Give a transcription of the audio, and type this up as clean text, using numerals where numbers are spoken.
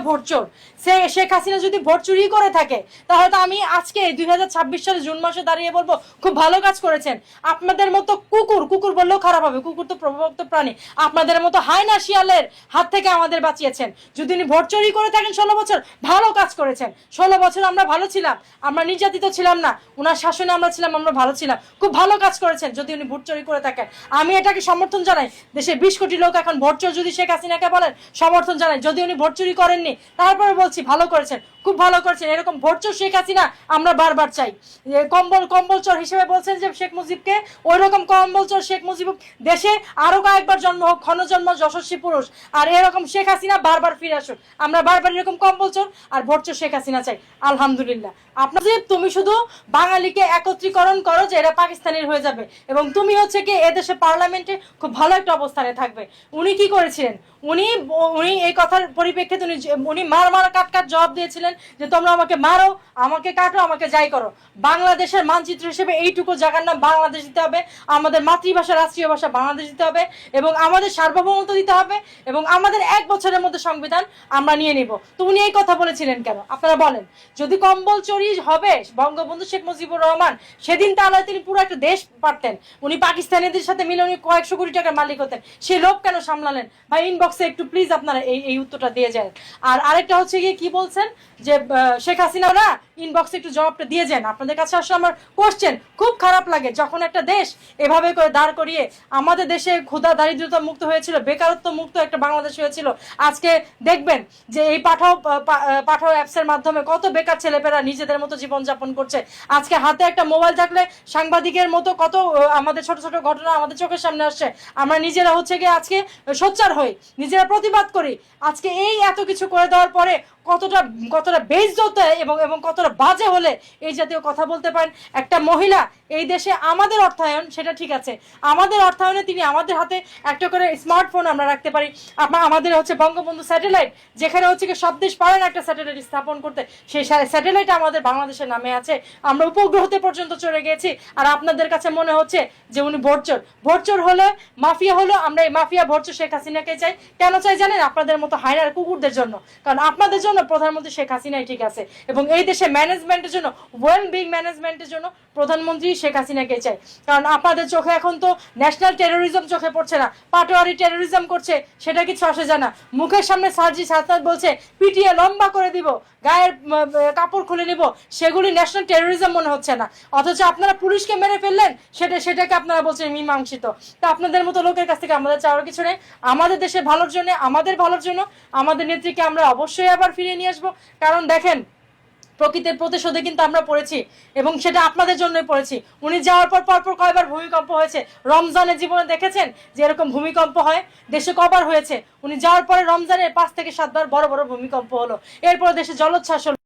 Vote চোর। শেখ হাসিনা যদি vote চুরি করে থাকে তাহলে তো আমি আজকে 2026 সালে জুন মাসে দাঁড়িয়ে বলবো খুব ভালো কাজ করেছেন। আপনাদের মতো কুকুর বললেও খারাপ হবে, কুকুর তো প্রভুভক্ত প্রাণী, আপনাদের মতো হায়না শিয়ালের হাত থেকে আমাদের বাঁচিয়েছেন। যদি উনি ভোট চুরি করে থাকেন 16 বছর, ভালো কাজ করেছেন। 16 বছর আমরা ভালো ছিলাম, আমরা নির্যাতিত ছিলাম না, উনার শাসনে আমরা ছিলাম, আমরা ভালো ছিলাম, খুব ভালো কাজ করেছেন। যদি উনি ভোট চুরি করে থাকেন আমি এটাকে সমর্থন জানাই। দেশে 20 কোটি লোক এখন ভোট চোর যদি শেখ হাসিনাকে বলেন সমর্থন জানাই। যদি উনি ভোট চুরি করেননি তারপরে বলছি ভালো করেছেন, খুব ভালো করেছেন। এরকম ভোট চোর শেখ হাসিনা আমরা বারবার চাই। কম্বল চোর হিসেবে বলছেন যে শেখ মুজিবকে, ওই রকম কম্বল চোর শেখ মুজিব দেশে আরো কয়েকবার জন্ম হোক, ক্ষণজন্ম যশস্বী পুরুষ, আর এরকম শেখ হাসিনা বারবার ফিরে আসুক। আমরা বারবার এরকম কম্বল চোর আর ভোট চোর শেখ হাসিনা চাই। আলহামদুলিল্লাহ। আপনার যে তুমি শুধু বাঙালিকে একত্রীকরণ করো যে এরা পাকিস্তানের হয়ে যাবে, এবং তুমি হচ্ছে কি এদেশে পার্লামেন্টে খুব ভালো একটা অবস্থানে থাকবে। উনি কি করেছিলেন? উনি এই কথার পরিপ্রেক্ষিতে উনি মার কাট জবাব দিয়েছিলেন যে তোমরা আমাকে মারো, আমাকে কাটো, আমাকে যাই করো, বাংলাদেশের মানচিত্র হিসেবে এইটুকু জায়গার নাম বাংলাদেশ দিতে হবে, আমাদের মাতৃভাষা রাষ্ট্রীয় ভাষা বাংলাদেশ দিতে হবে, এবং আমাদের সার্বভৌমত্ব দিতে হবে, এবং আমাদের 1 বছরের মধ্যে সংবিধান আমরা নিয়ে নিব। তো উনি এই কথা বলেছিলেন কেন আপনারা বলেন? যদি কম্বল চুরি হবে বঙ্গবন্ধু শেখ মুজিবুর রহমান সেদিন, তাহলে তিনি পুরো একটা দেশ পারতেন। উনি পাকিস্তানিদের সাথে মিলে উনি কয়েকশো কোটি টাকার মালিক হতেন। সেই লোভ কেন সামলালেন? ভাই ইনবক্সে একটু প্লিজ আপনারা এই উত্তরটা দিয়ে যায়। আর আরেকটা হচ্ছে গিয়ে কি বলছেন যে শেখ হাসিনা না, ইনবক্সে একটু জবাবটা দিয়ে যান। আপনাদের কাছে আসলে আমার কোশ্চেন খুব খারাপ লাগে যখন একটা দেশ এভাবে করে দাঁড় করিয়ে, আমাদের দেশে ক্ষুধা দারিদ্রতা মুক্ত হয়েছিল, বেকারত্ব মুক্ত একটা বাংলাদেশ হয়েছিল। আজকে দেখবেন যে এই পাঠাও অ্যাপসের মাধ্যমে কত বেকার ছেলেপেরা নিজেদের মতো জীবনযাপন করছে। আজকে হাতে একটা মোবাইল থাকলে সাংবাদিকের মতো কত আমাদের ছোট ছোট ঘটনা আমাদের চোখের সামনে আসছে। আমরা নিজেরা হচ্ছে গিয়ে আজকে সোচ্চার হই, নিজেরা প্রতিবাদ করি। আজকে এই এত কিছু করে দেওয়ার পরে কতটা বেইজ্জত এবং কতটা বাজে হলে এই জাতীয় কথা বলতে পারেন একটা মহিলা এই দেশে। আমাদের অর্থায়ন সেটা ঠিক আছে, আমাদের অর্থায়নে তিনি আমাদের হাতে একটা করে স্মার্টফোন আমরা রাখতে পারি। আমাদের হচ্ছে বঙ্গবন্ধু স্যাটেলাইট, যেখানে হচ্ছে কি সব দেশ পারে না একটা স্যাটেলাইট স্থাপন করতে, সেই স্যাটেলাইট আমাদের বাংলাদেশের নামে আছে। আমরা উপগ্রহতে পর্যন্ত চলে গেছি। আর আপনাদের কাছে মনে হচ্ছে যে উনি ভোট চোর হলে মাফিয়া হলো। আমরা এই মাফিয়া ভোট চোর শেখ হাসিনাকে চাই। কেন চাই জানেন? আপনাদের মতো হায়নার কুকুরদের জন্য। কারণ আপনাদের জন্য প্রধানমন্ত্রী শেখ হাসিনাই ঠিক আছে, এবং এই দেশে ম্যানেজমেন্টের জন্য, ওয়েল বিং ম্যানেজমেন্টের জন্য প্রধানমন্ত্রী শেখ হাসিনাকে চাই। কারণ আপনাদের চোখে এখন তো ন্যাশনাল টেরোরিজম চোখে পড়ছে না, পাটোয়ারি টেরোরিজম করছে, সেটা কিছু আসে যায় না। মুখের সামনে সার্জিস হাসনাত বলছে পিটিয়ে লম্বা করে দিব, গায়ের কাপড় খুলে নিব, সেগুলি ন্যাশনাল টেরোরিজম মনে হচ্ছে না। অথচ আপনারা পুলিশকে মেরে ফেললেন, সেটাকে আপনারা বলছেন মীমাংসিত। তো আপনাদের মতো লোকের কাছ থেকে আমাদের চাওয়ার কিছু নেই। আমাদের দেশের ভালোর জন্য, আমাদের ভালোর জন্য আমাদের নেত্রীকে আমরা অবশ্যই আবার ফিরিয়ে নিয়ে আসবো। কারণ দেখেন, প্রকৃতির প্রতিশোধে কিন্তু আমরা পড়েছি, এবং সেটা আপনাদের জন্যই পড়েছি। উনি যাওয়ার পর কয়বার ভূমিকম্প হয়েছে রমজানের জীবনে দেখেছেন যে এরকম ভূমিকম্প হয়? দেশে কবার হয়েছে? উনি যাওয়ার পরে রমজানের 5 থেকে 7 বার বড় বড় ভূমিকম্প হলো, এরপর দেশে জলোচ্ছ্বাস হলো।